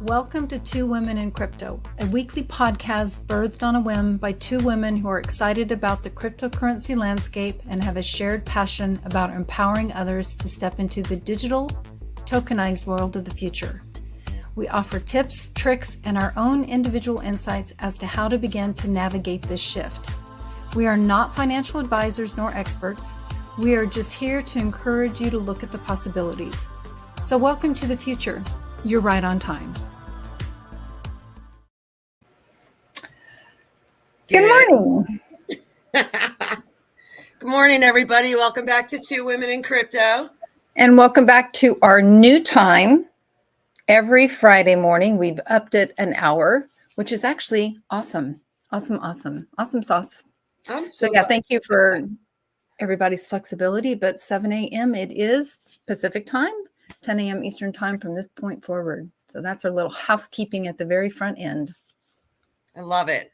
Welcome to Two Women in Crypto, a weekly podcast birthed on a whim by two women who are excited about the cryptocurrency landscape and have a shared passion about empowering others to step into the digital, tokenized world of the future. We offer tips, tricks, and our own individual insights as to how to begin to navigate this shift. We are not financial advisors nor experts. We are just here to encourage you to look at the possibilities. So welcome to the future. You're right on time. Good morning. Good morning, everybody. Welcome back to Two Women in Crypto. And welcome back to our new time. Every Friday morning, we've upped it an hour, which is actually awesome. Awesome sauce. So thank you for everybody's flexibility. But 7 a.m. it is Pacific time, 10 a.m. Eastern time from this point forward. So that's our little housekeeping at the very front end. I love it.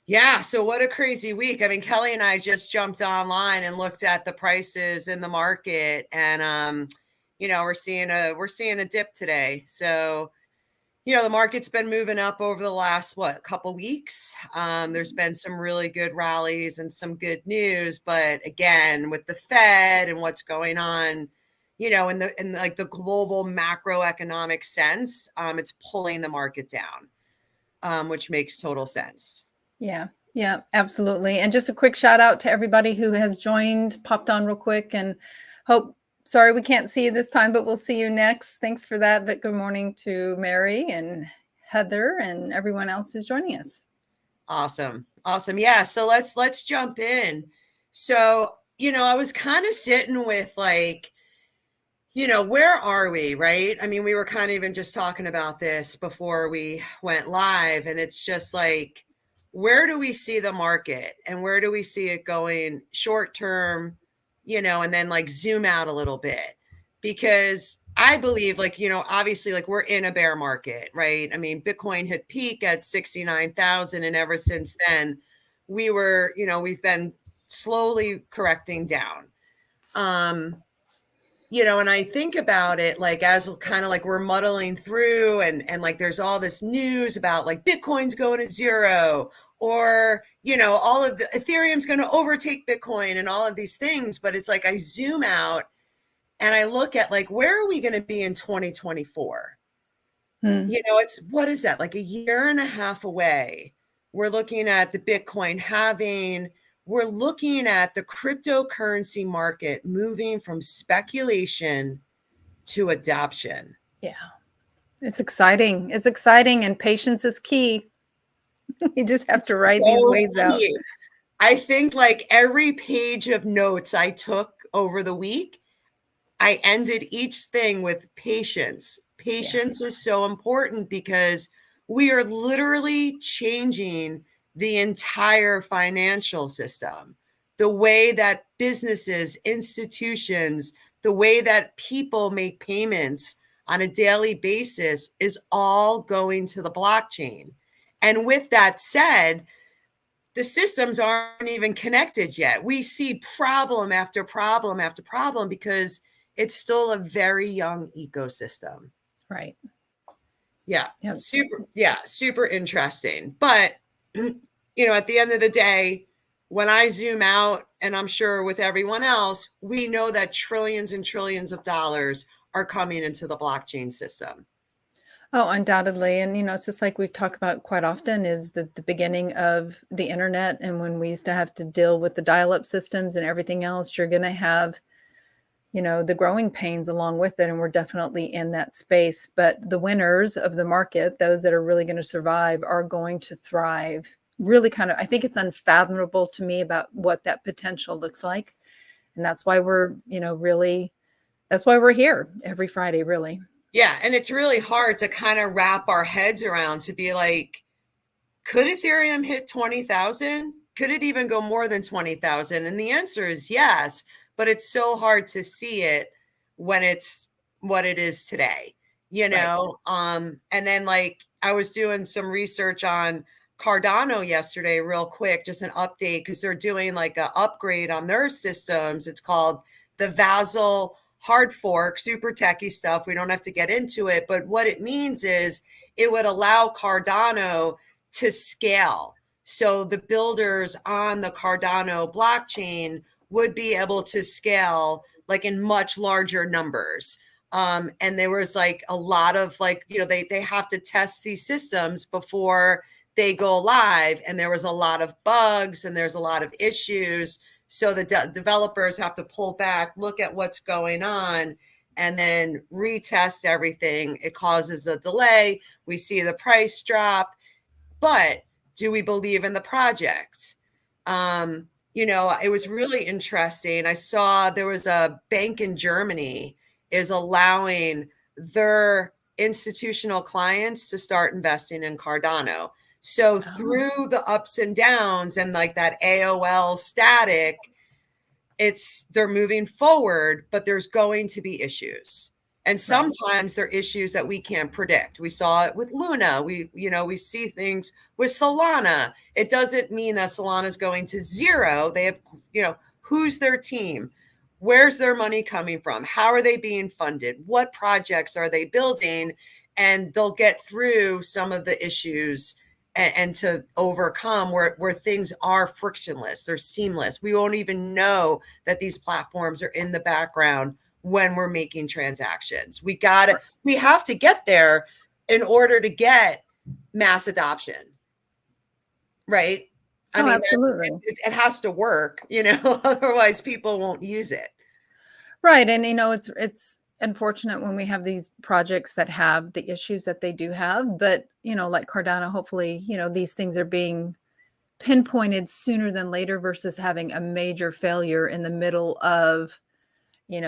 Yeah. So what a crazy week. I mean, Kelly and I just jumped online and looked at the prices in the market, and we're seeing a dip today. So, the market's been moving up over the last couple weeks. There's been some really good rallies and some good news, but again, with the Fed and what's going on, in the global macroeconomic sense, it's pulling the market down, which makes total sense. Yeah, absolutely. And just a quick shout out to everybody who has joined, popped on real quick, and sorry we can't see you this time, but we'll see you next. Thanks for that. But good morning to Mary and Heather and everyone else who's joining us. Awesome. Yeah. So let's jump in. So, I was kind of sitting with where are we, right? I mean, we were kind of even just talking about this before we went live, and it's just like, where do we see the market and where do we see it going short term, and then zoom out a little bit, because I believe obviously we're in a bear market, right? I mean, Bitcoin hit peak at 69,000, and ever since then we've been slowly correcting down. And I think about it as kind of we're muddling through and there's all this news about Bitcoin's going to zero, or, all of the Ethereum's going to overtake Bitcoin and all of these things. But it's I zoom out and I look at where are we going to be in 2024? It's, what is that? A year and a half away. We're looking at the Bitcoin halving. We're looking at the cryptocurrency market moving from speculation to adoption. Yeah, it's exciting. And patience is key. You just have to ride these waves out. I think every page of notes I took over the week, I ended each thing with patience. Patience is so important because we are literally changing the entire financial system, the way that businesses, institutions, the way that people make payments on a daily basis is all going to the blockchain. And with that said, the systems aren't even connected yet. We see problem after problem after problem because it's still a very young ecosystem. Right. Yeah. Yep. Super interesting. But at the end of the day, when I zoom out, and I'm sure with everyone else, we know that trillions and trillions of dollars are coming into the blockchain system. Oh, undoubtedly. And, it's just like we've talked about quite often is the beginning of the internet. And when we used to have to deal with the dial-up systems and everything else, you're going to have, the growing pains along with it. And we're definitely in that space. But the winners of the market, those that are really going to survive, are going to thrive. Really I think it's unfathomable to me about what that potential looks like. And that's why we're, that's why we're here every Friday, really. Yeah. And it's really hard to kind of wrap our heads around to be could Ethereum hit 20,000? Could it even go more than 20,000? And the answer is yes, but it's so hard to see it when it's what it is today, Right. And then I was doing some research on Cardano yesterday, real quick, just an update, because they're doing an upgrade on their systems. It's called the Vassal hard fork, super techie stuff. We don't have to get into it. But what it means is it would allow Cardano to scale. So the builders on the Cardano blockchain would be able to scale like in much larger numbers. And there was like a lot of like, they have to test these systems before they go live. And there was a lot of bugs and there's a lot of issues. So the developers have to pull back, look at what's going on, and then retest everything. It causes a delay. We see the price drop. But do we believe in the project? It was really interesting. I saw there was a bank in Germany is allowing their institutional clients to start investing in Cardano. So through the ups and downs and like that AOL static, they're moving forward, but there's going to be issues. And sometimes they're issues that we can't predict. We saw it with Luna. We see things with Solana. It doesn't mean that Solana is going to zero. They have, who's their team? Where's their money coming from? How are they being funded? What projects are they building? And they'll get through some of the issues and to overcome where things are frictionless, they're seamless. We won't even know that these platforms are in the background when we're making transactions. We have to get there in order to get mass adoption, right? I mean, absolutely. It has to work, otherwise people won't use it. Right. And, it's unfortunate when we have these projects that have the issues that they do have, but, like Cardano, hopefully, these things are being pinpointed sooner than later versus having a major failure in the middle of,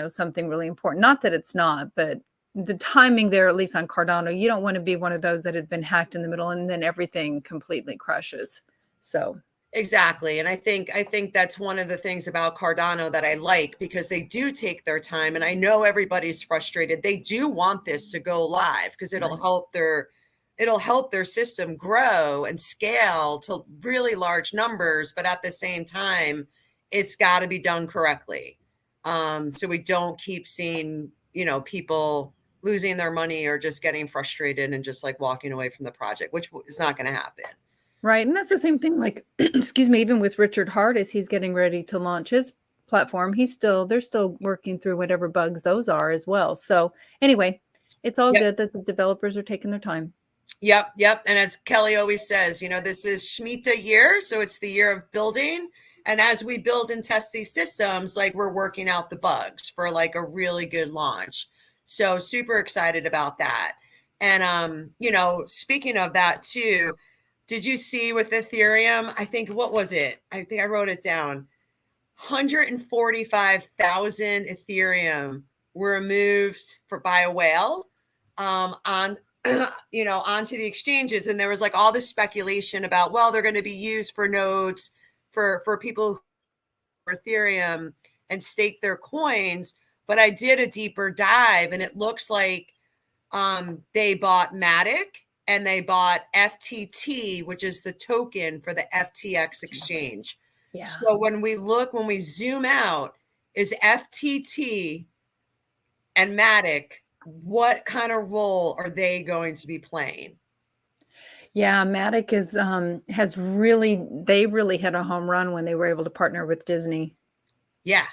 something really important. Not that it's not, but the timing there, at least on Cardano, you don't want to be one of those that had been hacked in the middle and then everything completely crashes. So exactly. And I think that's one of the things about Cardano that I like, because they do take their time. And I know everybody's frustrated. They do want this to go live because it'll help their system grow and scale to really large numbers. But at the same time, it's got to be done correctly. So we don't keep seeing, people losing their money or just getting frustrated and just like walking away from the project, which is not going to happen. Right. And that's the same thing, like, excuse me, even with Richard Hart, as he's getting ready to launch his platform, they're still working through whatever bugs those are as well. So anyway, it's all good that the developers are taking their time. Yep. And as Kelly always says, this is Shemitah year. So it's the year of building. And as we build and test these systems, like we're working out the bugs for like a really good launch. So super excited about that. And, speaking of that too, did you see with Ethereum? I think, what was it? I think I wrote it down. 145,000 Ethereum were removed by a whale onto the exchanges. And there was like all this speculation about, well, they're going to be used for nodes for people who are Ethereum and stake their coins. But I did a deeper dive and it looks like they bought Matic and they bought FTT, which is the token for the FTX exchange. Yeah. So when we zoom out, is FTT and Matic, what kind of role are they going to be playing? Yeah, Matic they really hit a home run when they were able to partner with Disney. Yeah,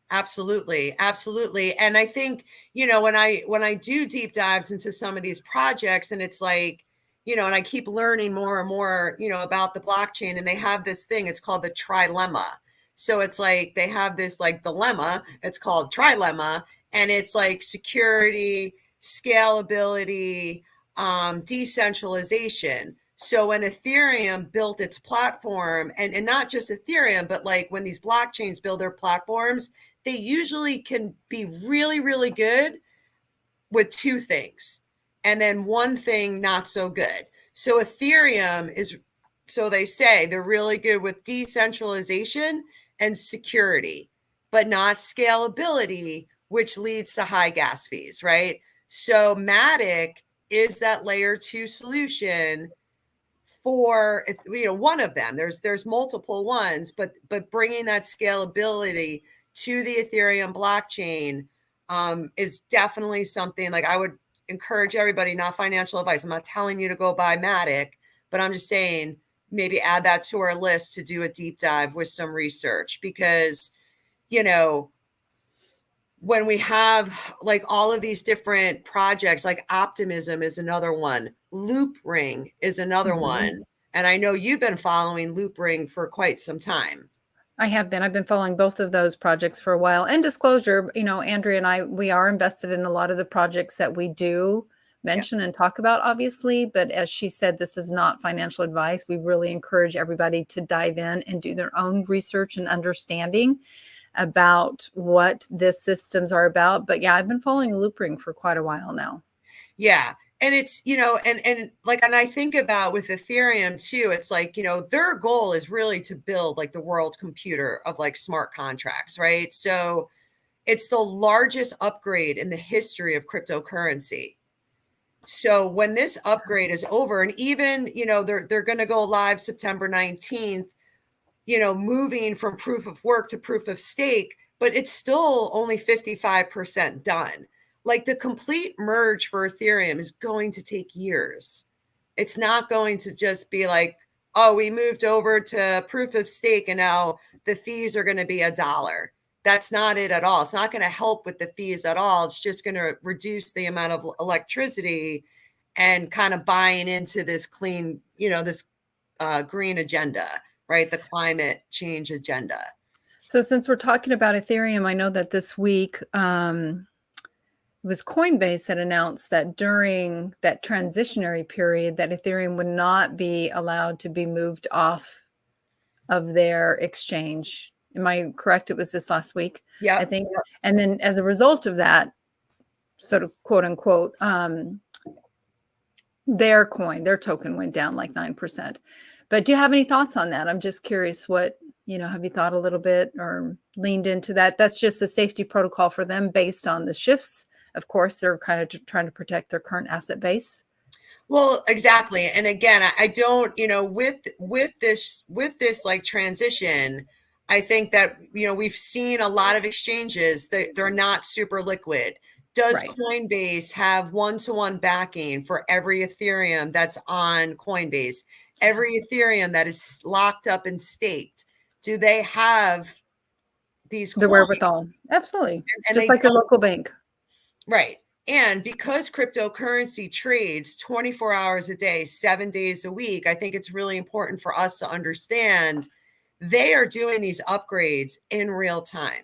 absolutely. And I think, when I do deep dives into some of these projects, and it's like, and I keep learning more and more, about the blockchain, and they have this thing, it's called the trilemma. So it's like they have this like dilemma, it's called trilemma, and it's like security, scalability, decentralization. So when Ethereum built its platform, and not just Ethereum, but like when these blockchains build their platforms, they usually can be really, really good with two things. And then one thing not so good. So Ethereum so they say they're really good with decentralization and security, but not scalability, which leads to high gas fees, right? So Matic is that layer 2 solution for, one of them. There's multiple ones, but bringing that scalability to the Ethereum blockchain is definitely something like I would encourage everybody, not financial advice. I'm not telling you to go buy Matic, but I'm just saying maybe add that to our list to do a deep dive with some research, because, you know, when we have like all of these different projects, like Optimism is another one, Loop Ring is another one. And I know you've been following Loop Ring for quite some time. I have been. I've been following both of those projects for a while. And disclosure, you know, Andrea and I, we are invested in a lot of the projects that we do mention and talk about, obviously. But as she said, this is not financial advice. We really encourage everybody to dive in and do their own research and understanding about what the systems are about. But yeah, I've been following Loopring for quite a while now. Yeah. And it's, you know, and like, and I think about with Ethereum too, it's like, you know, their goal is really to build like the world computer of like smart contracts, right? So it's the largest upgrade in the history of cryptocurrency. So when this upgrade is over, and even, you know, they're going to go live September 19th, you know, moving from proof of work to proof of stake, but it's still only 55% done. Like the complete merge for Ethereum is going to take years. It's not going to just be like, oh, we moved over to proof of stake and now the fees are going to be $1. That's not it at all. It's not going to help with the fees at all. It's just going to reduce the amount of electricity and kind of buying into this clean, you know, this green agenda, right? The climate change agenda. So since we're talking about Ethereum, I know that this week, it was Coinbase that announced that during that transitionary period that Ethereum would not be allowed to be moved off of their exchange. Am I correct? It was this last week, Yeah, I think. And then as a result of that, sort of quote unquote, their coin, their token went down like 9%. But do you have any thoughts on that? I'm just curious what, you know, have you thought a little bit or leaned into that? That's just a safety protocol for them based on the shifts. Of course, they're kind of trying to protect their current asset base. well, exactly. And again, I don't, you know, with this like transition, I think that, you know, we've seen a lot of exchanges that they're not super liquid. Does Right. Coinbase have one-to-one backing for every Ethereum that's on Coinbase? Every Ethereum that is locked up and staked? Do they have these The coins? wherewithal. Absolutely. And Just they like your local bank. Right. And because cryptocurrency trades 24 hours a day, 7 days a week, I think it's really important for us to understand they are doing these upgrades in real time.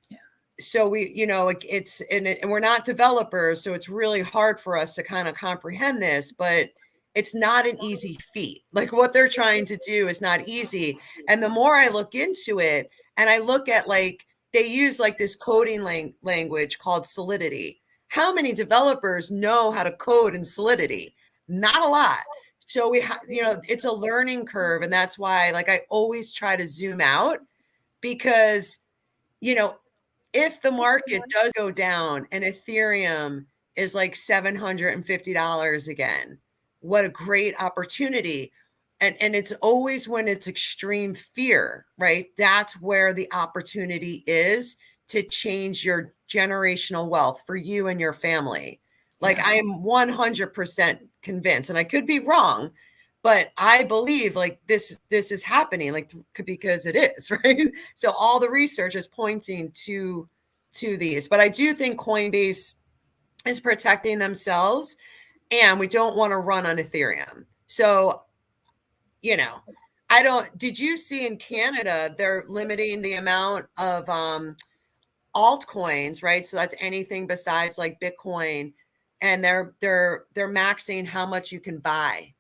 Yeah. So we, you know, it's, and we're not developers, so it's really hard for us to kind of comprehend this, but it's not an easy feat. Like what they're trying to do is not easy. And the more I look into it, and I look at like, they use like this coding language called Solidity. How many developers know how to code in Solidity? Not a lot. So we have, you know, it's a learning curve. And that's why, like, I always try to zoom out because, you know, if the market does go down and Ethereum is like $750 again, what a great opportunity. And it's always when it's extreme fear, right? That's where the opportunity is to change your generational wealth for you and your family. Like I am 100% convinced, and I could be wrong, but I believe like this is happening, like because it is, right? So all the research is pointing to these, but I do think Coinbase is protecting themselves, and we don't want to run on Ethereum. So, you know, did you see in Canada, they're limiting the amount of altcoins, right? So that's anything besides like Bitcoin, and they're maxing how much you can buy.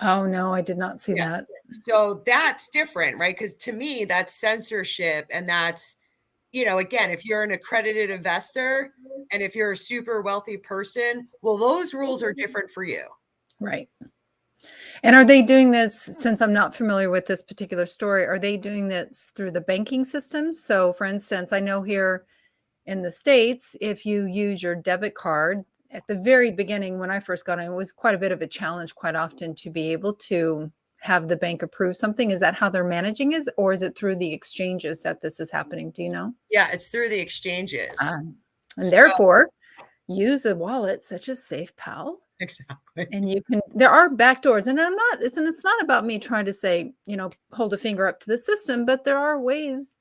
Oh no, I did not see that. So that's different, right? Because to me, that's censorship, and that's, you know, again, if you're an accredited investor and if you're a super wealthy person, well, those rules are different for you. Right. And are they doing this, since I'm not familiar with this particular story, are they doing this through the banking systems? So for instance, I know here in the States, if you use your debit card, at the very beginning, when I first got in, it was quite a bit of a challenge quite often to be able to have the bank approve something. Is that how they're managing it? Or is it through the exchanges that this is happening? Do you know? Yeah, it's through the exchanges. And therefore, use a wallet such as SafePal. Exactly. And there are backdoors, and it's not about me trying to say, hold a finger up to the system, but there are ways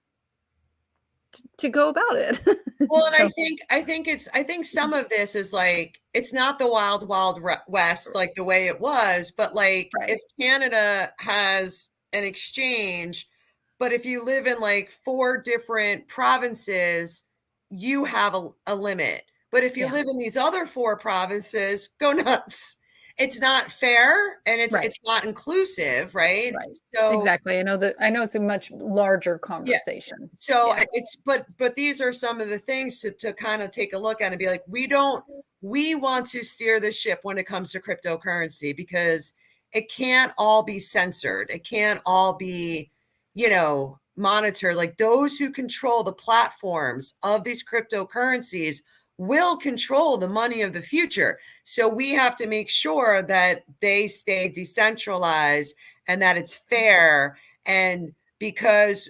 to go about it. Well, and I think some of this is like, it's not the wild, wild west, like the way it was, but like Right. if Canada has an exchange, but if you live in like 4 different provinces, you have a limit. But if you live in these other 4 provinces, go nuts. It's not fair, and it's not inclusive, right? Right. So Exactly. I know it's a much larger conversation. so it's but these are some of the things to kind of take a look at and be like, we want to steer the ship when it comes to cryptocurrency, because it can't all be censored. It can't all be, monitored. Like, those who control the platforms of these cryptocurrencies will control the money of the future. So we have to make sure that they stay decentralized and that it's fair. And because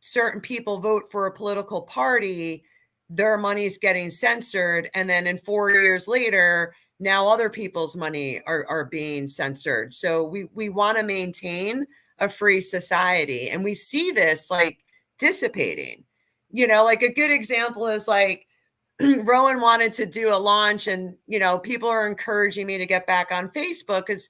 certain people vote for a political party, their money is getting censored. And then in 4 years later, now other people's money are being censored. So we want to maintain a free society. And we see this like dissipating. Like a good example is like, Rowan wanted to do a launch, and, people are encouraging me to get back on Facebook because,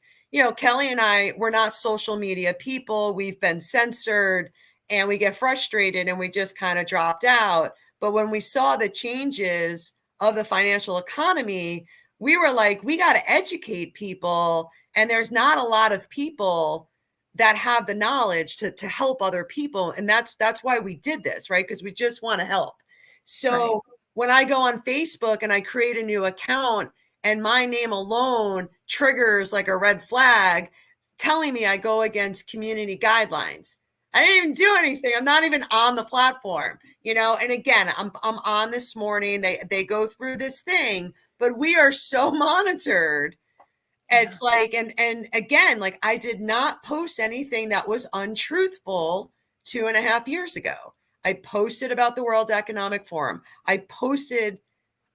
Kelly and I, we're not social media people. We've been censored and we get frustrated and we just kind of dropped out. But when we saw the changes of the financial economy, we were like, we got to educate people. And there's not a lot of people that have the knowledge to help other people. And that's why we did this, right? Because we just want to help. So when I go on Facebook and I create a new account and my name alone triggers like a red flag telling me I go against community guidelines, I didn't even do anything. I'm not even on the platform, and again, I'm on this morning. They go through this thing, but we are so monitored. It's like, and again, like, I did not post anything that was untruthful 2.5 years ago. I posted about the World Economic Forum. I posted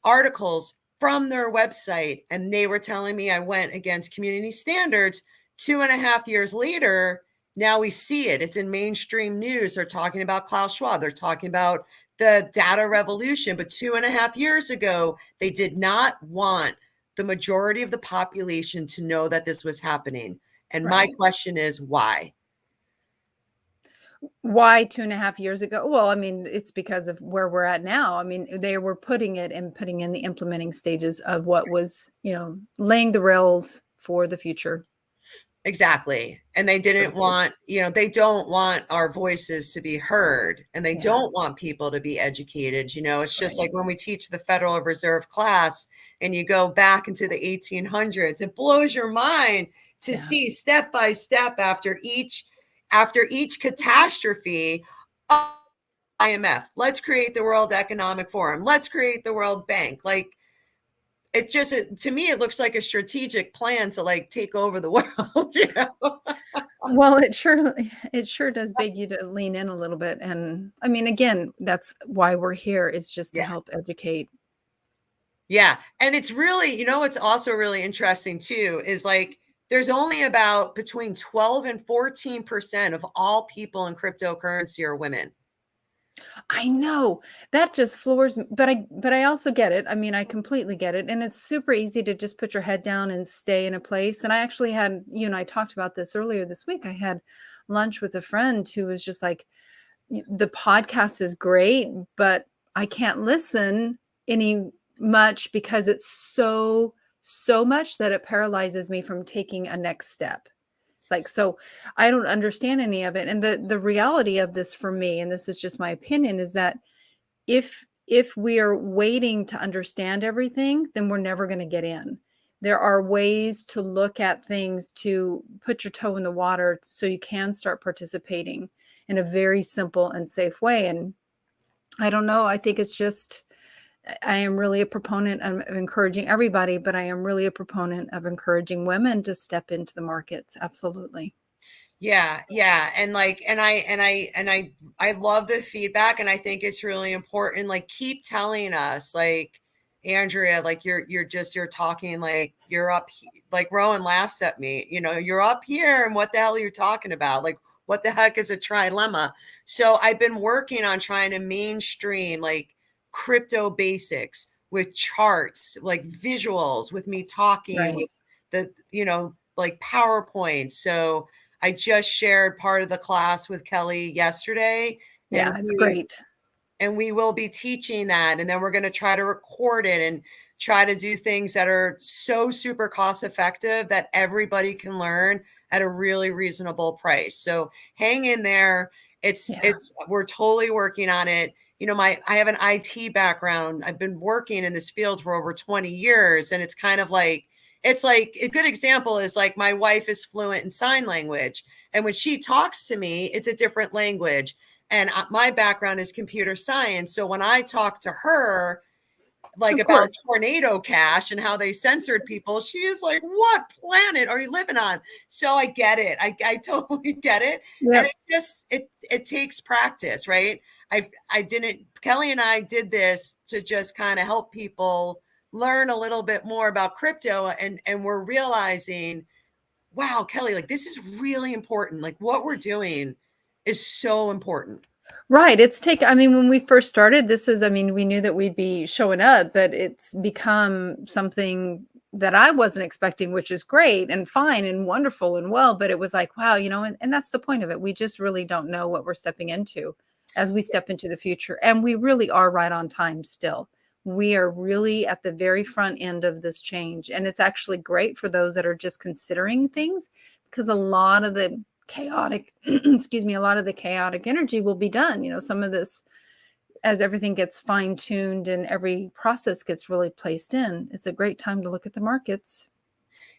articles from their website, and they were telling me I went against community standards. 2.5 years later, now we see it. It's in mainstream news. They're talking about Klaus Schwab. They're talking about the data revolution. But 2.5 years ago, they did not want the majority of the population to know that this was happening. And my question is, why? Why 2.5 years ago? Well, I mean, it's because of where we're at now. I mean, they were putting in the implementing stages of what was, laying the rails for the future. Exactly. And they didn't want, they don't want our voices to be heard, and they don't want people to be educated. It's just like when we teach the Federal Reserve class and you go back into the 1800s, it blows your mind to see step by step after each catastrophe. IMF, let's create the World Economic Forum. Let's create the World Bank. Like, to me, it looks like a strategic plan to like take over the world. Well, it sure does beg you to lean in a little bit. And I mean, again, that's why we're here, is just to help educate. Yeah. And it's really, what's also really interesting too, is like, there's only about between 12 and 14% of all people in cryptocurrency are women. I know that just floors me, but I also get it. I mean, I completely get it. And it's super easy to just put your head down and stay in a place. And I actually had, you and I talked about this earlier this week. I had lunch with a friend who was just like, the podcast is great, but I can't listen any much because it's so much that it paralyzes me from taking a next step. Like, so I don't understand any of it. And the reality of this for me, and this is just my opinion, is that if we are waiting to understand everything, then we're never going to get in. There are ways to look at things, to put your toe in the water so you can start participating in a very simple and safe way. And I don't know, I think it's just, I am really a proponent of encouraging everybody, but I am really a proponent of encouraging women to step into the markets. Absolutely. Yeah, yeah. And like, I love the feedback, and I think it's really important. Like, keep telling us, like, Andrea, like you're talking like you're up, like Rowan laughs at me, you're up here and what the hell are you talking about? Like, what the heck is a trilemma? So I've been working on trying to mainstream like crypto basics with charts, like visuals, with me talking Right. with the, like PowerPoint. So I just shared part of the class with Kelly yesterday, and Yeah, it's great. we will be teaching that, and then we're going to try to record it and try to do things that are so super cost effective that everybody can learn at a really reasonable price. So hang in there. We're totally working on it. I have an IT background. I've been working in this field for over 20 years, and it's like a good example is like my wife is fluent in sign language, and when she talks to me, it's a different language. And my background is computer science. So when I talk to her, like Of about course. tornado cash and how they censored people, she is like, what planet are you living on? So I get it. I totally get it. And Yep. it takes practice, right? Kelly and I did this to just kind of help people learn a little bit more about crypto. And we're realizing, wow, Kelly, like this is really important. Like what we're doing is so important. Right. I mean, when we first started, we knew that we'd be showing up, but it's become something that I wasn't expecting, which is great and fine and wonderful and well. But it was like, wow, and that's the point of it. We just really don't know what we're stepping into as we step into the future. And we really are right on time still. We are really at the very front end of this change. And it's actually great for those that are just considering things because a lot of the chaotic excuse me, a lot of the chaotic energy will be done. Some of this, as everything gets fine-tuned and every process gets really placed in, it's a great time to look at the markets.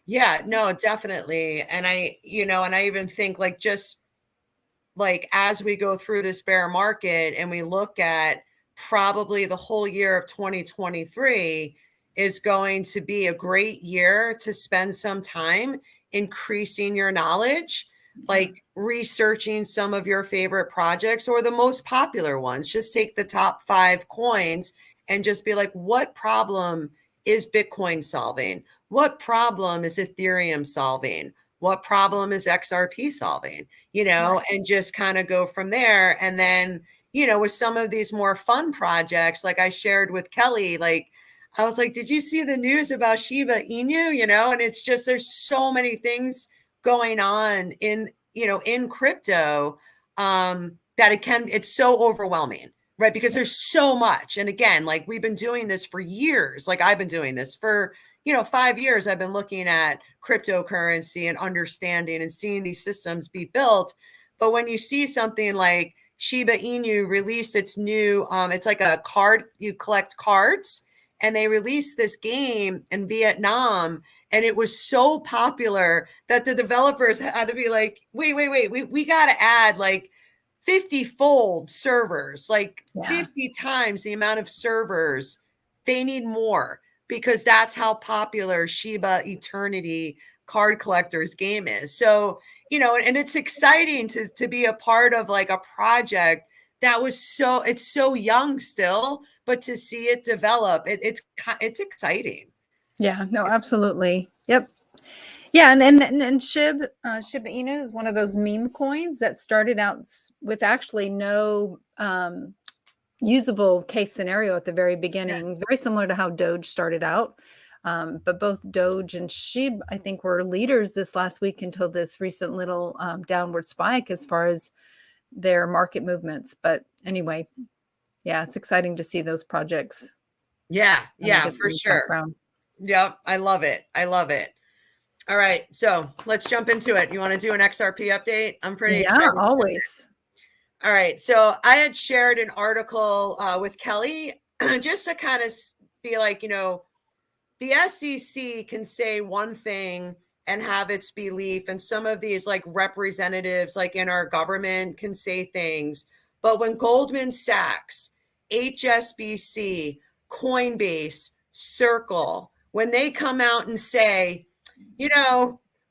Yeah, no, definitely. And I even think like just like as we go through this bear market and we look at probably the whole year of 2023 is going to be a great year to spend some time increasing your knowledge, like researching some of your favorite projects or the most popular ones. Just take the top 5 coins and just be like, what problem is Bitcoin solving? What problem is Ethereum solving? What problem is XRP solving? Right. And just kind of go from there. And then, with some of these more fun projects, like I shared with Kelly, like I was like, did you see the news about Shiba Inu? And it's just, there's so many things going on in crypto, that it's so overwhelming, right? Because there's so much. And again, like we've been doing this for years. Like I've been doing this for 5 years. I've been looking at cryptocurrency and understanding and seeing these systems be built. But when you see something like Shiba Inu release its new, it's like a card, you collect cards, and they released this game in Vietnam, and it was so popular that the developers had to be like, wait, we got to add like 50-fold servers, like Yeah. 50 times the amount of servers. They need more because that's how popular Shiba Eternity card collectors game is. So, and it's exciting to be a part of like a project that it's so young still, but to see it develop, it's exciting. Yeah. No, absolutely. Yep. Yeah, and Shiba Inu is one of those meme coins that started out with actually no usable case scenario at the very Yeah. beginning, very similar to how Doge started out. But both Doge and SHIB, I think, were leaders this last week until this recent little downward spike as far as their market movements. But anyway, yeah, it's exciting to see those projects. Yeah, And yeah, get for some sure. background. Yep, I love it. I love it. All right, so let's jump into it. You want to do an XRP update? I'm pretty Yeah, excited. always. All right, so I had shared an article with Kelly just to kind of be like, the SEC can say one thing and have its belief, and some of these like representatives, like in our government, can say things. But when Goldman Sachs, HSBC, Coinbase, Circle, when they come out and say,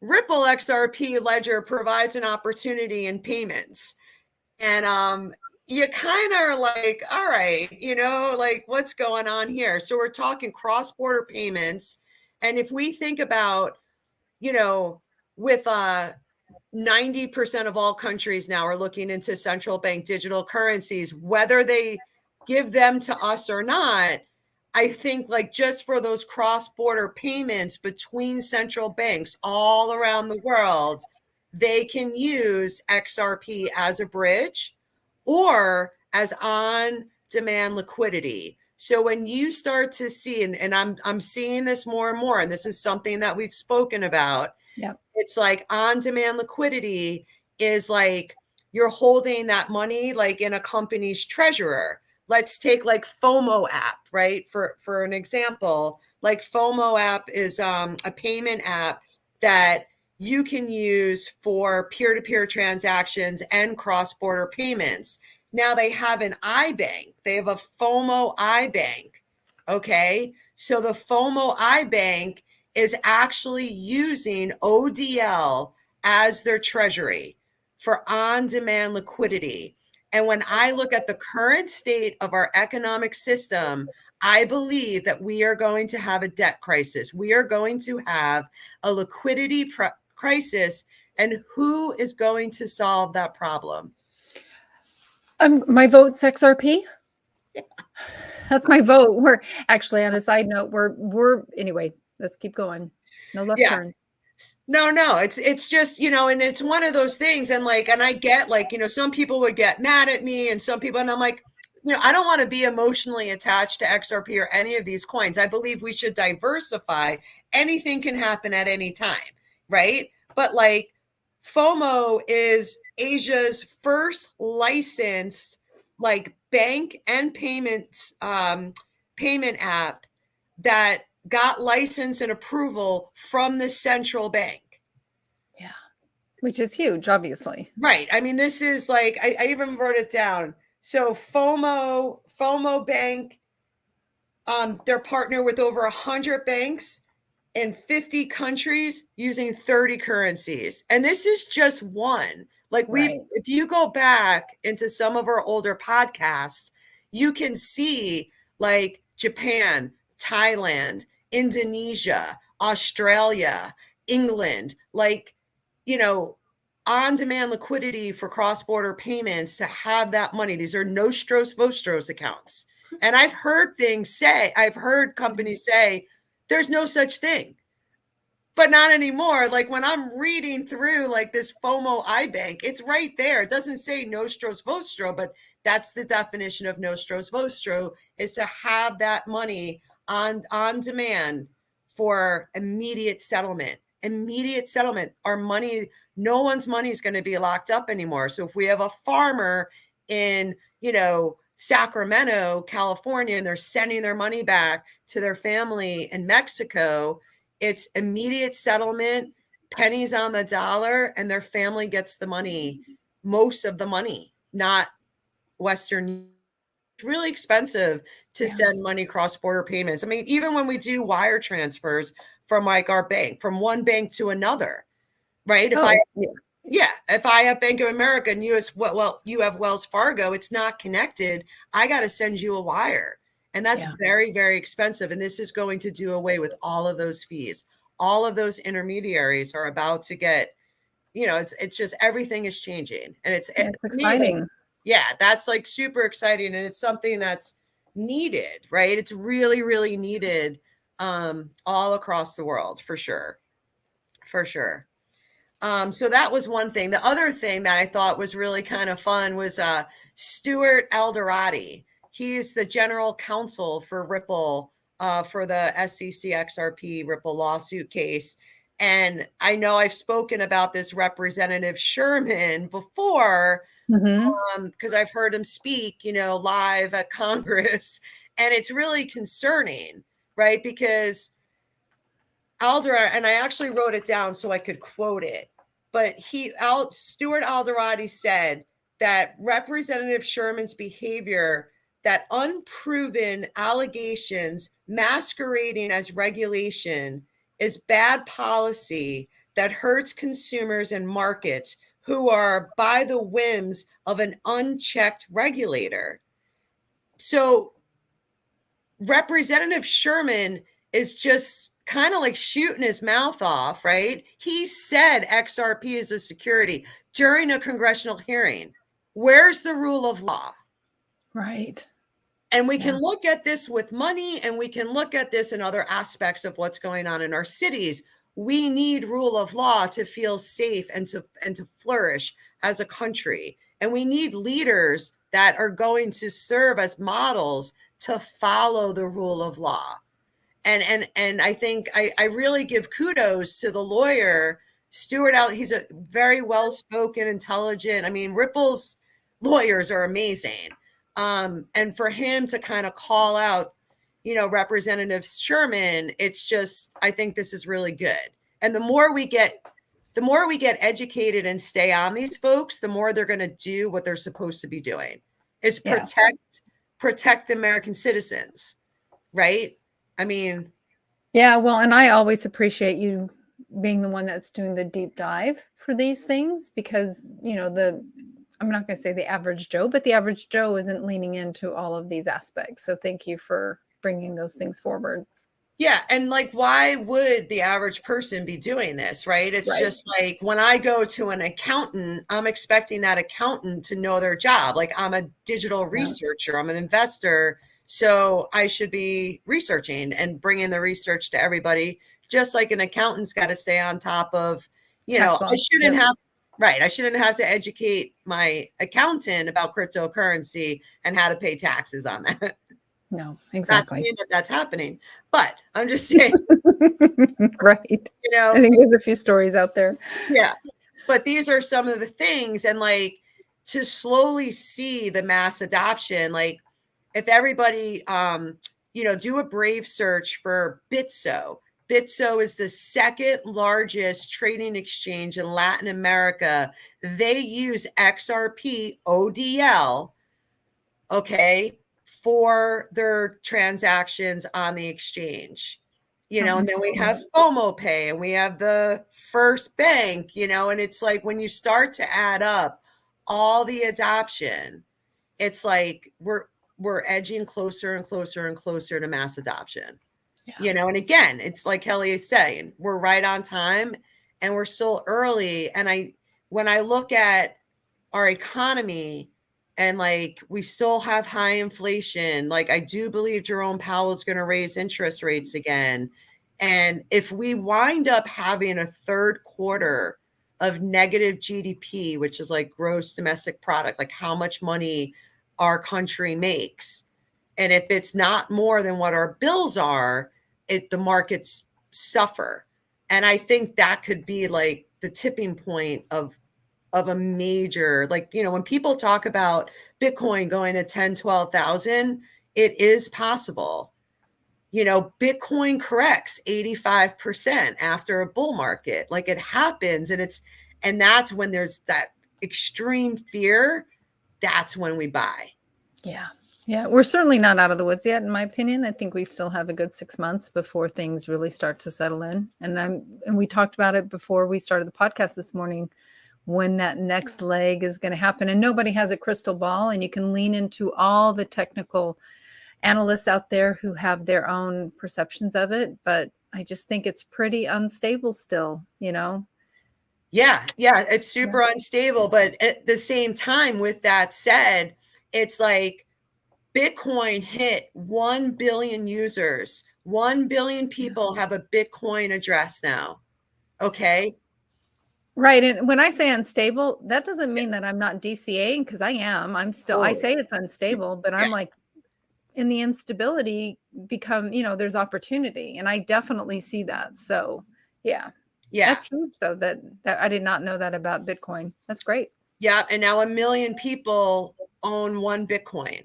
Ripple XRP ledger provides an opportunity in payments. And you kind of are like, all right, like what's going on here? So we're talking cross-border payments. And if we think about, with 90% of all countries now are looking into central bank digital currencies, whether they give them to us or not. I think like just for those cross-border payments between central banks all around the world, they can use XRP as a bridge or as on-demand liquidity. So when you start to see, and I'm seeing this more and more, and this is something that we've spoken about. Yep. It's like on-demand liquidity is like you're holding that money like in a company's treasurer. Let's take like FOMO app, right? For an example, like FOMO app is a payment app that you can use for peer-to-peer transactions and cross-border payments. Now they have an iBank. They have a FOMO iBank. Okay. So the FOMO iBank is actually using ODL as their treasury for on-demand liquidity. And when I look at the current state of our economic system, I believe that we are going to have a debt crisis. We are going to have a liquidity crisis. And who is going to solve that problem? My vote's XRP. That's my vote. We're actually, on a side note, we're anyway, let's keep going. No left turns. No, it's just, and it's one of those things. And like, and I get like, some people would get mad at me and some people, and I'm like, I don't want to be emotionally attached to XRP or any of these coins. I believe we should diversify. Anything can happen at any time, right? But like FOMO is Asia's first licensed like bank and payments payment app that got license and approval from the central bank. Yeah. Which is huge, obviously. Right. I mean, this is like, I even wrote it down. So FOMO Bank, they're partnered with over 100 banks in 50 countries using 30 currencies. And this is just one. Like if you go back into some of our older podcasts, you can see like Japan, Thailand, Indonesia, Australia, England, like, on-demand liquidity for cross-border payments to have that money. These are Nostros Vostros accounts. And I've heard companies say, there's no such thing. But not anymore. Like when I'm reading through like this FOMO iBank, it's right there. It doesn't say Nostros Vostro, but that's the definition of Nostros Vostro, is to have that money on demand for immediate settlement. Immediate settlement. Our money, no one's money is going to be locked up anymore. So if we have a farmer in, Sacramento, California, and they're sending their money back to their family in Mexico, it's immediate settlement, pennies on the dollar, and their family gets the money, most of the money, not Western. It's really expensive to send money cross-border payments. I mean, even when we do wire transfers from like our bank, from one bank to another, right? If I have Bank of America and you have Wells Fargo, it's not connected. I got to send you a wire. And that's very, very expensive. And this is going to do away with all of those fees. All of those intermediaries are about to get, it's just everything is changing. And it's exciting. That's like super exciting. And it's something that's needed, right? It's really, really needed all across the world, for sure. For sure. So that was one thing. The other thing that I thought was really kind of fun was Stuart Alderati. He is the general counsel for Ripple for the SEC XRP Ripple lawsuit case. And I know I've spoken about this Representative Sherman before because I've heard him speak, live at Congress. And it's really concerning, right? Because Alderati, and I actually wrote it down so I could quote it, but Stuart Alderati said that Representative Sherman's behavior, that unproven allegations masquerading as regulation, is bad policy that hurts consumers and markets who are by the whims of an unchecked regulator. So Representative Sherman is just kind of like shooting his mouth off, right? He said XRP is a security during a congressional hearing. Where's the rule of law? Right. And we can look at this with money, and we can look at this in other aspects of what's going on in our cities. We need rule of law to feel safe and to flourish as a country. And we need leaders that are going to serve as models to follow the rule of law. And I think I really give kudos to the lawyer, Stuart out. He's a very well-spoken, intelligent. I mean, Ripple's lawyers are amazing. And for him to kind of call out, Representative Sherman, it's just, I think this is really good. And the more we get educated and stay on these folks, the more they're going to do what they're supposed to be doing, is protect American citizens, right? I mean, yeah, well, and I always appreciate you being the one that's doing the deep dive for these things, because, I'm not going to say the average Joe, but the average Joe isn't leaning into all of these aspects. So thank you for bringing those things forward. Yeah. And like, why would the average person be doing this, right? It's just like, when I go to an accountant, I'm expecting that accountant to know their job. Like, I'm a digital researcher, I'm an investor. So I should be researching and bringing the research to everybody, just like an accountant's got to stay on top of, I shouldn't have, I shouldn't have to educate my accountant about cryptocurrency and how to pay taxes on that. No, exactly. Not saying that that's happening, but I'm just saying. Right. I think there's a few stories out there. Yeah. But these are some of the things, and like, to slowly see the mass adoption, like, if everybody, do a Brave search for Bitso. Bitso is the second largest trading exchange in Latin America. They use XRP ODL, for their transactions on the exchange. And then we have FOMO Pay, and we have the First Bank, and it's like, when you start to add up all the adoption, it's like we're edging closer and closer and closer to mass adoption. And again, it's like Kelly is saying, we're right on time and we're still early. And when I look at our economy, and like, we still have high inflation, like, I do believe Jerome Powell is going to raise interest rates again. And if we wind up having a third quarter of negative GDP, which is like gross domestic product, like how much money our country makes, and if it's not more than what our bills are, the markets suffer. And I think that could be like the tipping point of a major, like, when people talk about Bitcoin going to 10, 12,000, it is possible. Bitcoin corrects 85% after a bull market. Like, it happens, and that's when there's that extreme fear. That's when we buy. Yeah. Yeah. We're certainly not out of the woods yet, in my opinion. I think we still have a good 6 months before things really start to settle in. And we talked about it before we started the podcast this morning, when that next leg is going to happen. And nobody has a crystal ball, and you can lean into all the technical analysts out there who have their own perceptions of it. But I just think it's pretty unstable still, Yeah. Yeah. It's super unstable. But at the same time, with that said, it's like, Bitcoin hit 1 billion users. 1 billion people have a Bitcoin address now. Okay. Right. And when I say unstable, that doesn't mean that I'm not DCAing, because I am. I say it's unstable, but I'm like, in the instability there's opportunity. And I definitely see that. So yeah. That's huge, though, that I did not know that about Bitcoin. That's great. Yeah. And now 1 million people own 1 Bitcoin.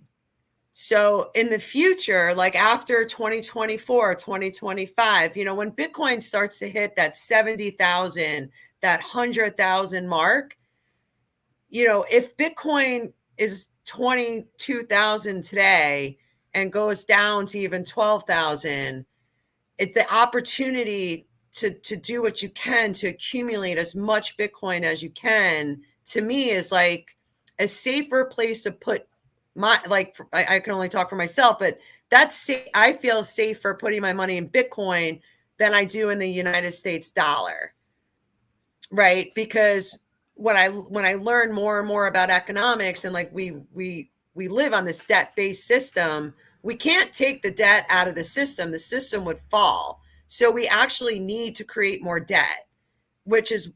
So in the future, like after 2024, 2025, when Bitcoin starts to hit that 70,000, that 100,000 mark, if Bitcoin is 22,000 today and goes down to even 12,000, the opportunity to do what you can to accumulate as much Bitcoin as you can, to me is like a safer place to put my, like, I can only talk for myself, but that's, I feel safer putting my money in Bitcoin than I do in the United States dollar. Right. Because when I learn more and more about economics, and like we live on this debt-based system, we can't take the debt out of the system would fall. So we actually need to create more debt, which is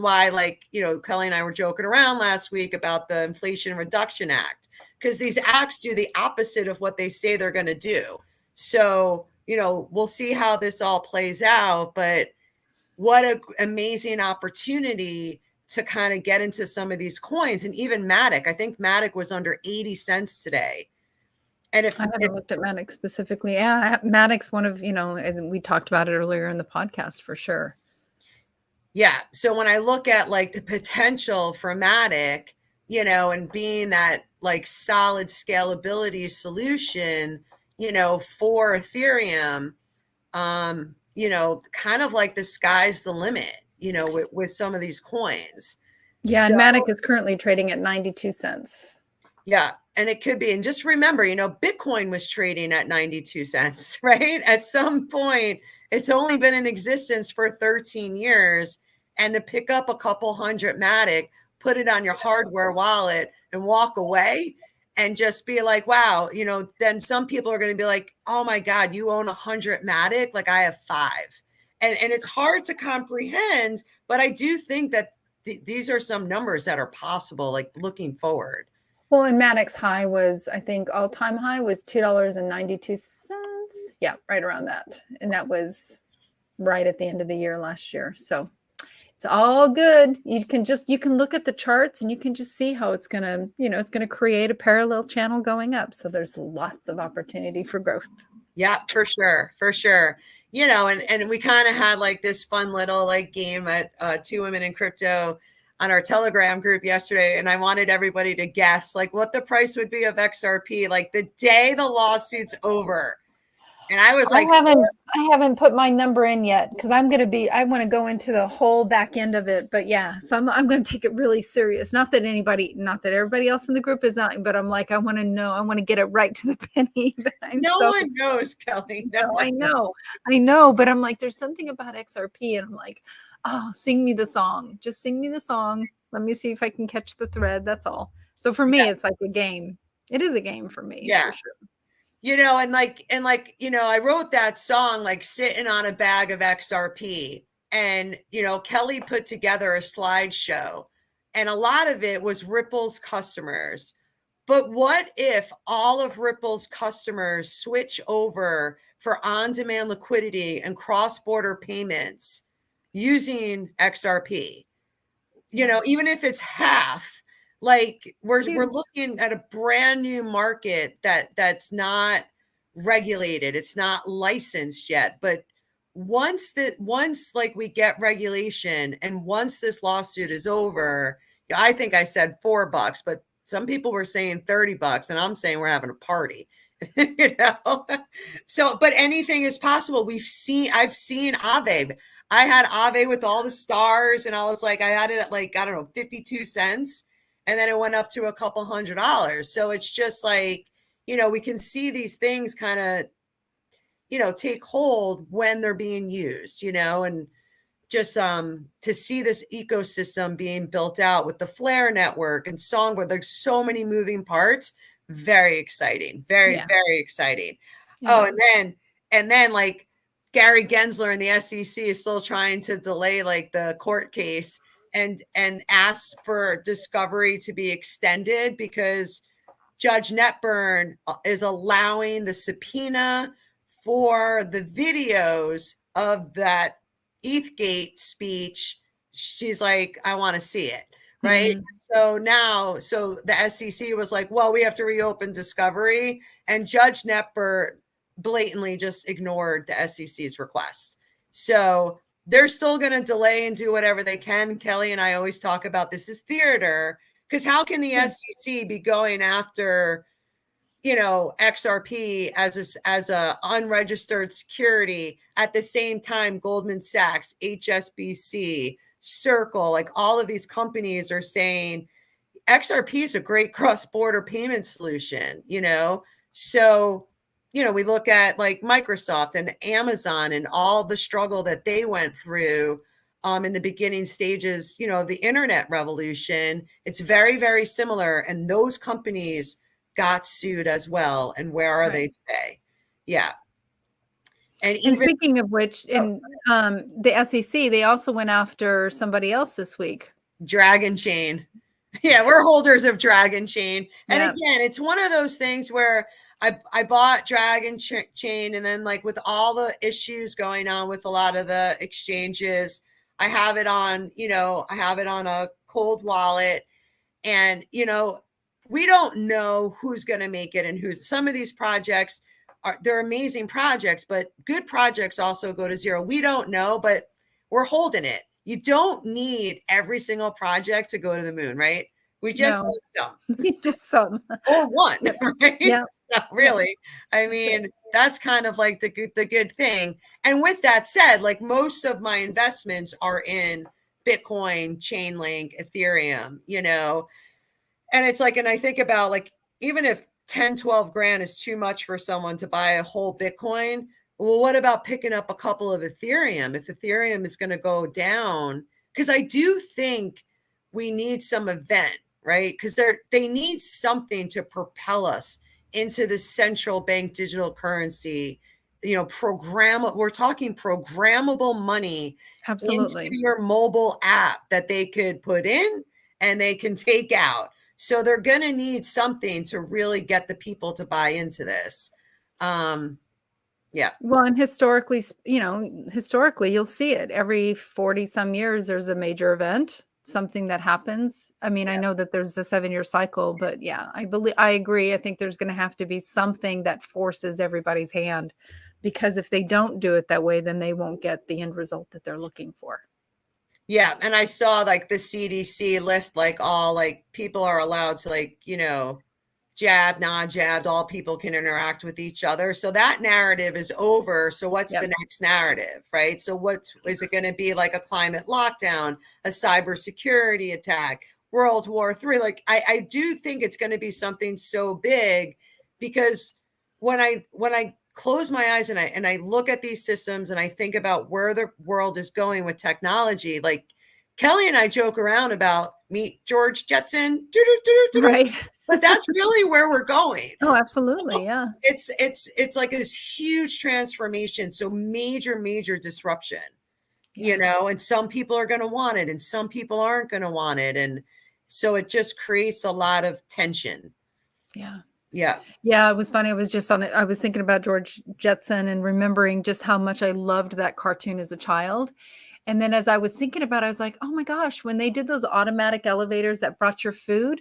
why, like, Kelly and I were joking around last week about the Inflation Reduction Act, because these acts do the opposite of what they say they're going to do. So, we'll see how this all plays out, but what an amazing opportunity to kind of get into some of these coins. And even Matic, I think Matic was under 80 cents today. And if I haven't looked at Matic specifically. Yeah, Matic's one of, and we talked about it earlier in the podcast for sure. Yeah. So when I look at like the potential for Matic, and being that like solid scalability solution, for Ethereum, kind of like the sky's the limit, with some of these coins. Yeah. And Matic is currently trading at 92 cents. Yeah. And it could be. And just remember, Bitcoin was trading at 92 cents, right? At some point, it's only been in existence for 13 years. And to pick up a couple hundred Matic, put it on your hardware wallet and walk away and just be like, wow, then some people are going to be like, oh my God, you own 100 Matic? Like I have 5. And it's hard to comprehend, but I do think that these are some numbers that are possible, like looking forward. Well, and Matic's high was, I think, all-time high was $2.92. Yeah, right around that. And that was right at the end of the year last year. So it's all good. You can look at the charts and you can just see how it's going to, it's going to create a parallel channel going up. So there's lots of opportunity for growth. Yeah, for sure. For sure. And we kind of had like this fun little like game at 2 Women in Crypto on our Telegram group yesterday. And I wanted everybody to guess like what the price would be of XRP, like the day the lawsuit's over. And I was like, I haven't put my number in yet because I want to go into the whole back end of it. But yeah, so I'm going to take it really serious. Not that everybody else in the group is not, but I'm like, I want to know, I want to get it right to the penny. No one knows, Kelly. No, I know. But I'm like, there's something about XRP. And I'm like, oh, sing me the song. Just sing me the song. Let me see if I can catch the thread. That's all. So for me, It's like a game. It is a game for me. Yeah. For sure. I wrote that song, like sitting on a bag of XRP, and, Kelly put together a slideshow, and a lot of it was Ripple's customers. But what if all of Ripple's customers switch over for on-demand liquidity and cross-border payments using XRP? Even if it's half, like we're looking at a brand new market that's not regulated. It's not licensed yet. But once like we get regulation and once this lawsuit is over, I think I said $4, but some people were saying $30, and I'm saying we're having a party. So, but anything is possible. I've seen Aave. I had Aave with all the stars, and I was like, I had it at like, I don't know, 52 cents. And then it went up to a couple $100. So it's just like, we can see these things kind of, take hold when they're being used, and just to see this ecosystem being built out with the Flare network and Songbird. There's so many moving parts. Very exciting. Very exciting. Oh, and then like Gary Gensler and the SEC is still trying to delay like the court case and ask for discovery to be extended because Judge Netburn is allowing the subpoena for the videos of that ETHgate speech. She's like, I want to see it. Right. Mm-hmm. So the SEC was like, well, we have to reopen discovery. And Judge Netburn blatantly just ignored the SEC's request. So they're still going to delay and do whatever they can. Kelly and I always talk about this is theater, because how can the SEC be going after XRP as a unregistered security. At the same time, Goldman Sachs, HSBC, Circle, like all of these companies are saying XRP is a great cross-border payment solution, So, we look at like Microsoft and Amazon and all the struggle that they went through in the beginning stages, of the internet revolution. It's very, very similar. And those companies got sued as well. And where are they today? Yeah. And speaking of which, in the SEC, they also went after somebody else this week. Dragon Chain. Yeah, we're holders of Dragon Chain. And again, it's one of those things where I bought Dragon Chain, and then like with all the issues going on with a lot of the exchanges, I have it on, a cold wallet. And, we don't know who's going to make it and who's. Some of these projects they're amazing projects, but good projects also go to zero. We don't know, but we're holding it. You don't need every single project to go to the moon, right? We just need some. Just some. Or one, right? Yeah. So really, I mean, that's kind of like the good thing. And with that said, like most of my investments are in Bitcoin, Chainlink, Ethereum, and it's like, and I think about like, even if 10, 12 grand is too much for someone to buy a whole Bitcoin, well, what about picking up a couple of Ethereum if Ethereum is going to go down? Because I do think we need some event, right? Because they need something to propel us into the central bank digital currency, we're talking programmable money. Absolutely. Into your mobile app that they could put in and they can take out. So they're going to need something to really get the people to buy into this. Yeah. Well, and historically, you'll see it every 40 some years. There's a major event, something that happens. I mean, I know that there's the 7-year cycle, but yeah, I agree. I think there's going to have to be something that forces everybody's hand, because if they don't do it that way, then they won't get the end result that they're looking for. Yeah. And I saw like the CDC lift, like all like people are allowed to like, jabbed, non-jabbed, all people can interact with each other. So that narrative is over. So what's the next narrative, right? So what is it going to be? Like a climate lockdown, a cybersecurity attack, World War III? Like I do think it's going to be something so big, because when I close my eyes and I look at these systems and I think about where the world is going with technology, like Kelly and I joke around about meet George Jetson, right? But that's really where we're going. Oh, absolutely. Yeah. It's like this huge transformation. So major disruption, and some people are going to want it and some people aren't going to want it. And so it just creates a lot of tension. Yeah. Yeah. Yeah. It was funny. I was just on it. I was thinking about George Jetson and remembering just how much I loved that cartoon as a child. And then as I was thinking about it, I was like, oh my gosh, when they did those automatic elevators that brought your food,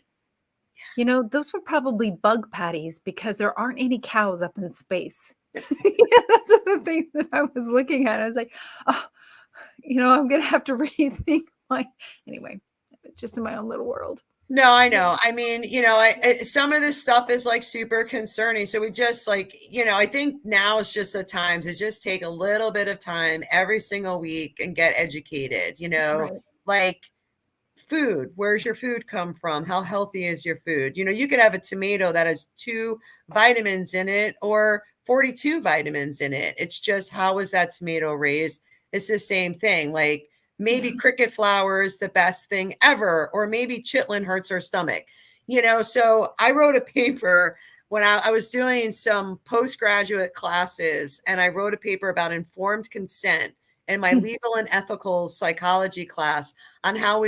those were probably bug patties, because there aren't any cows up in space. That's the thing that I was looking at. I was like, oh, I'm going to have to rethink anyway, just in my own little world. No, I know. I mean, some of this stuff is like super concerning. So we just like, I think now is just a time to just take a little bit of time every single week and get educated, Right. Like food. Where's your food come from? How healthy is your food? You could have a tomato that has 2 vitamins in it or 42 vitamins in it. It's just, how was that tomato raised? It's the same thing. Like, maybe cricket flour is the best thing ever, or maybe chitlin hurts our stomach, So I wrote a paper when I was doing some postgraduate classes, and I wrote a paper about informed consent in my legal and ethical psychology class on how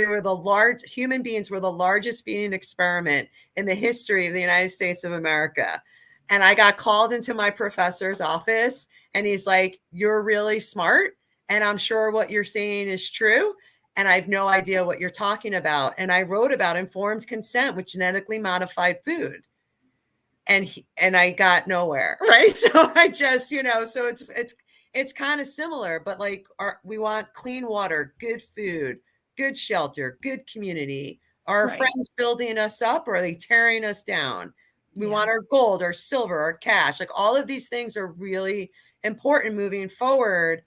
human beings were the largest feeding experiment in the history of the United States of America. And I got called into my professor's office, and he's like, "You're really smart, and I'm sure what you're saying is true, and I have no idea what you're talking about." And I wrote about informed consent with genetically modified food. And I got nowhere, right? So I just, so it's kind of similar, but like we want clean water, good food, good shelter, good community. Are our friends building us up, or are they tearing us down? We want our gold, our silver, our cash. Like all of these things are really important moving forward.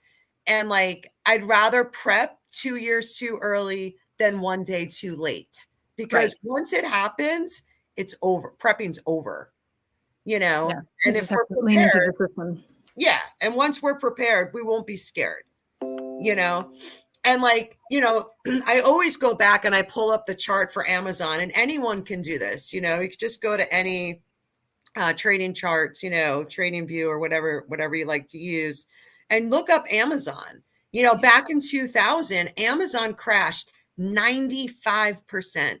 And like, I'd rather prep 2 years too early than 1 day too late, because once it happens, it's over. Prepping's over, you know, and if we're prepared, lean into the system. Yeah. And once we're prepared, we won't be scared, you know? And like, you know, I always go back and I pull up the chart for Amazon, and anyone can do this. You know, you can just go to any trading charts, you know, Trading View or whatever you like to use, and look up Amazon. You know, back in 2000, Amazon crashed 95%.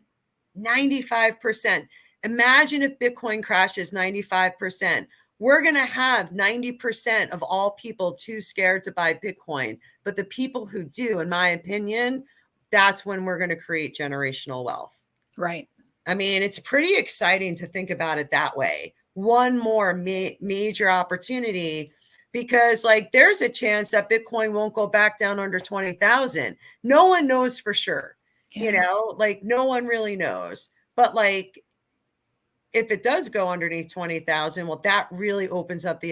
95%. Imagine if Bitcoin crashes 95%. We're going to have 90% of all people too scared to buy Bitcoin. But the people who do, in my opinion, that's when we're going to create generational wealth. Right. I mean, it's pretty exciting to think about it that way. One more major opportunity, because like there's a chance that Bitcoin won't go back down under 20,000. No one knows for sure, you know, like no one really knows. But like, if it does go underneath 20,000, well, that really opens up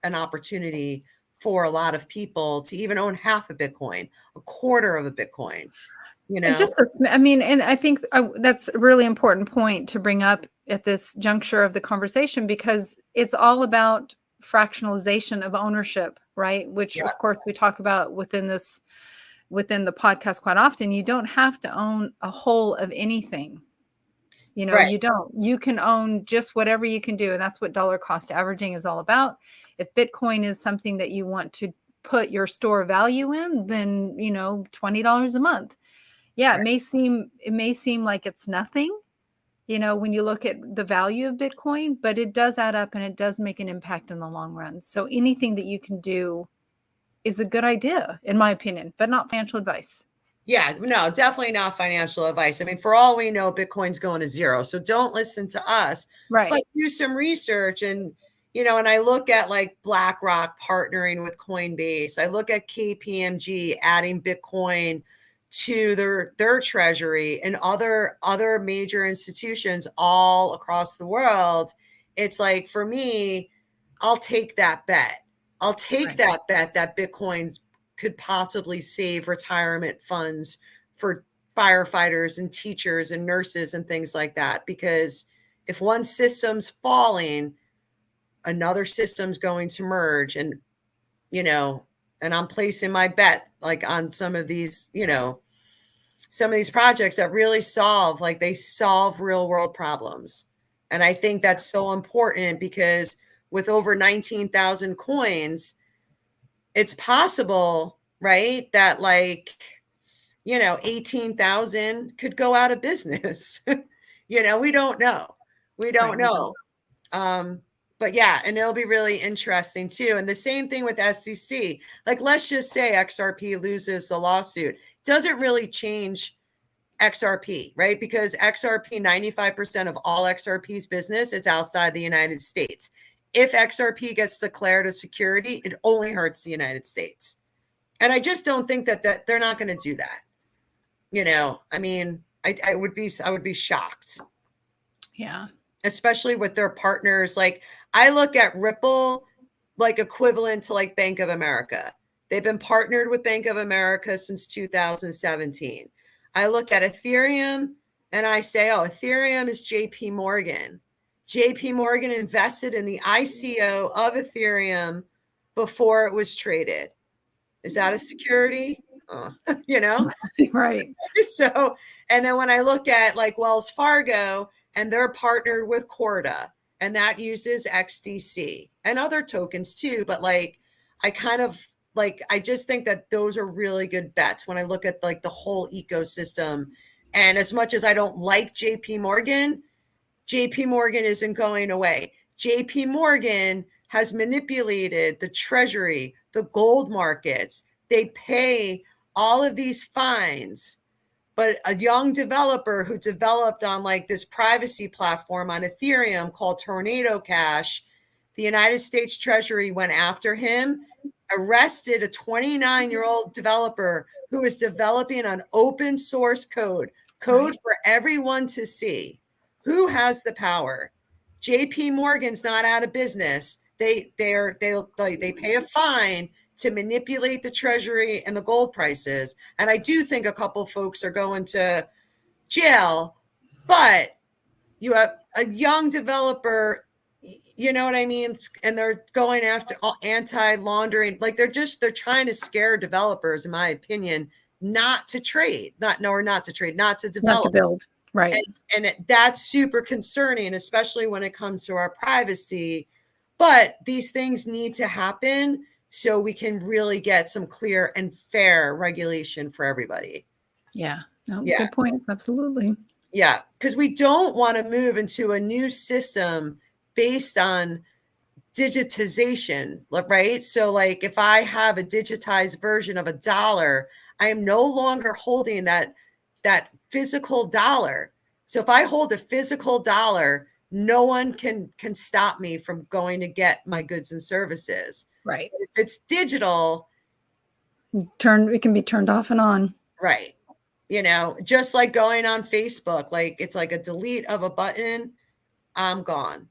an opportunity for a lot of people to even own half a Bitcoin, a quarter of a Bitcoin, you know? I mean, and I think that's a really important point to bring up at this juncture of the conversation, because it's all about fractionalization of ownership, right? Which of course we talk about within the podcast quite often. You don't have to own a whole of anything. You know, you can own just whatever you can do. And that's what dollar cost averaging is all about. If Bitcoin is something that you want to put your store value in, then, you know, $20 a month. Yeah. It may seem like it's nothing, you know, when you look at the value of Bitcoin, but it does add up and it does make an impact in the long run. So anything that you can do is a good idea, in my opinion, but not financial advice. Yeah, no, definitely not financial advice. I mean, for all we know, Bitcoin's going to zero. So don't listen to us, but do some research. And, you know, and I look at like BlackRock partnering with Coinbase. I look at KPMG adding Bitcoin to their treasury, and other major institutions all across the world. It's like, for me, I'll take that bet. I'll take that bet that Bitcoin's could possibly save retirement funds for firefighters and teachers and nurses and things like that. Because if one system's falling, another system's going to merge. And, you know, and I'm placing my bet like on some of these, you know, some of these projects that really solve real world problems. And I think that's so important, because with over 19,000 coins, it's possible, right, that like, you know, 18,000 could go out of business. You know, we don't know. We don't know. But yeah, and it'll be really interesting too. And the same thing with SEC. Like, let's just say XRP loses the lawsuit. Doesn't really change XRP, right? Because XRP, 95% of all XRP's business is outside the United States. If XRP gets declared a security, it only hurts the United States. And I just don't think that they're not going to do that. You know, I mean, I would be shocked. Yeah. Especially with their partners. Like, I look at Ripple like equivalent to like Bank of America. They've been partnered with Bank of America since 2017. I look at Ethereum and I say, oh, Ethereum is JP Morgan. JP Morgan invested in the ICO of Ethereum before it was traded. Is that a security? You know? Right. So, and then when I look at like Wells Fargo, and they're partnered with Corda, and that uses XDC and other tokens too. But like, I just think that those are really good bets when I look at like the whole ecosystem. And as much as I don't like JP Morgan isn't going away. JP Morgan has manipulated the treasury, the gold markets. They pay all of these fines. But a young developer who developed on like this privacy platform on Ethereum called Tornado Cash, the United States Treasury went after him, arrested a 29-year-old developer who is developing an open source code for everyone to see. Who has the power? JP Morgan's not out of business. They pay a fine to manipulate the treasury and the gold prices. And I do think a couple folks are going to jail, but you have a young developer, you know what I mean? And they're going after anti-laundering. Like they're trying to scare developers, in my opinion, not to trade, not to trade, not to develop. Not to build. Right. And that's super concerning, especially when it comes to our privacy. But these things need to happen so we can really get some clear and fair regulation for everybody. Yeah. No, good points. Absolutely. Yeah. Because we don't want to move into a new system based on digitization, right? So like if I have a digitized version of a dollar, I am no longer holding that physical dollar. So if I hold a physical dollar, no one can stop me from going to get my goods and services. Right. If it's digital, it can be turned off and on. Right. You know, just like going on Facebook, like it's like a delete of a button, I'm gone.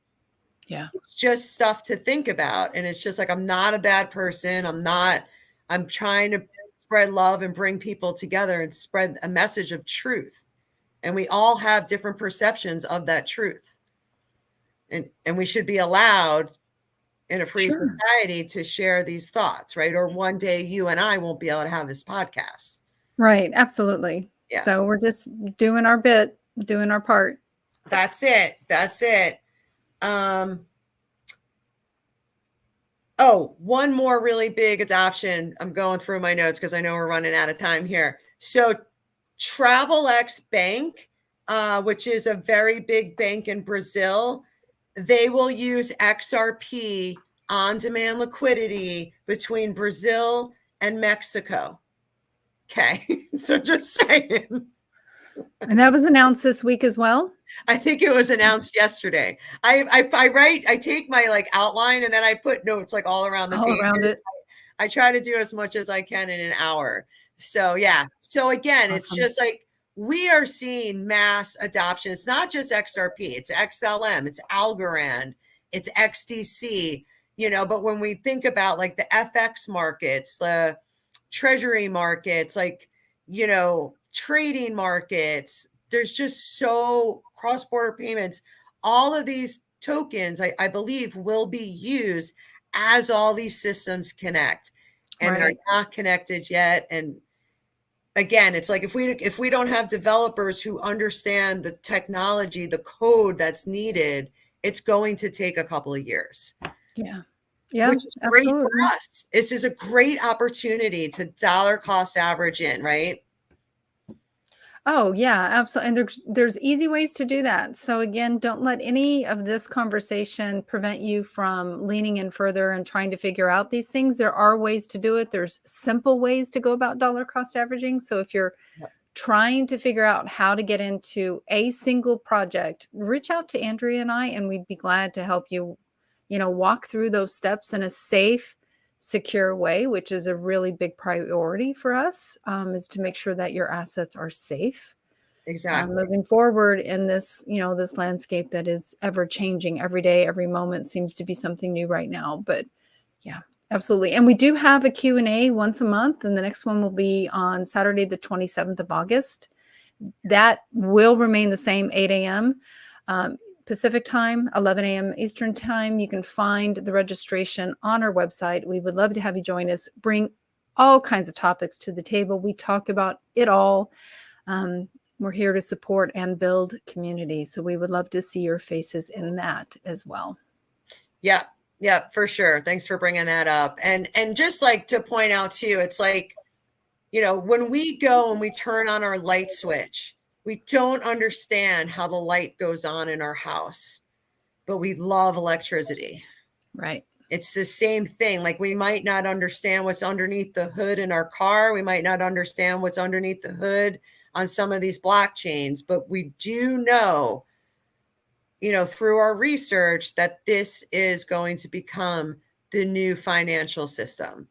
Yeah. It's just stuff to think about. And it's just like, I'm not a bad person. I'm trying to spread love and bring people together and spread a message of truth. And we all have different perceptions of that truth. And we should be allowed in a free society to share these thoughts, right? Or one day you and I won't be able to have this podcast. Right. Absolutely. Yeah. So we're just doing our bit, doing our part. That's it. Oh, one more really big adoption. I'm going through my notes because I know we're running out of time here. So TravelX Bank, which is a very big bank in Brazil, they will use XRP on-demand liquidity between Brazil and Mexico. Okay, so just saying. And that was announced this week as well? I think it was announced yesterday. I take my like outline and then I put notes like all around the pages. Around it. I try to do as much as I can in an hour. So yeah. So again, awesome. It's just like we are seeing mass adoption. It's not just XRP, it's XLM, it's Algorand, it's XDC, you know, but when we think about like the FX markets, the treasury markets, like, you know, trading markets, there's just so cross-border payments, all of these tokens, I believe, will be used as all these systems connect, and they're not connected yet. And again, it's like if we don't have developers who understand the technology, the code that's needed, it's going to take a couple of years. Yeah. Which is great for us. This is a great opportunity to dollar cost average in, right? Oh, yeah, absolutely. And there's easy ways to do that. So again, don't let any of this conversation prevent you from leaning in further and trying to figure out these things. There are ways to do it. There's simple ways to go about dollar cost averaging. So if you're trying to figure out how to get into a single project, reach out to Andrea and I, and we'd be glad to help you, walk through those steps in a safe, secure way, which is a really big priority for us, is to make sure that your assets are safe. Exactly. Moving forward in this, this landscape that is ever changing every day, every moment seems to be something new right now. But yeah, absolutely. And we do have a Q&A once a month, and the next one will be on Saturday, the 27th of August. That will remain the same, 8 a.m. Pacific time, 11 a.m. Eastern time. You can find the registration on our website. We would love to have you join us. Bring all kinds of topics to the table. We talk about it all. We're here to support and build community. So we would love to see your faces in that as well. Yeah, for sure. Thanks for bringing that up. And just like to point out too, it's like, when we go and we turn on our light switch, we don't understand how the light goes on in our house, but we love electricity. Right. It's the same thing. Like we might not understand what's underneath the hood in our car. We might not understand what's underneath the hood on some of these blockchains, but we do know, through our research that this is going to become the new financial system.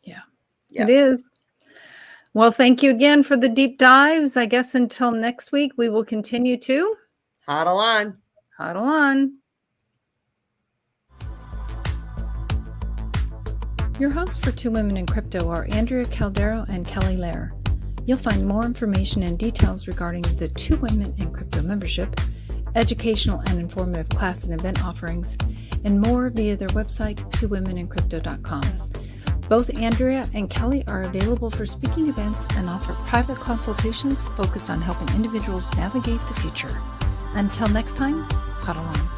Yeah. It is. Well, thank you again for the deep dives. I guess until next week, we will continue to hodl on. Hodl on. Your hosts for Two Women in Crypto are Andrea Caldero and Kelly Lair. You'll find more information and details regarding the Two Women in Crypto membership, educational and informative class and event offerings, and more via their website, twowomenencrypto.com. Both Andrea and Kelly are available for speaking events and offer private consultations focused on helping individuals navigate the future. Until next time, huddle on.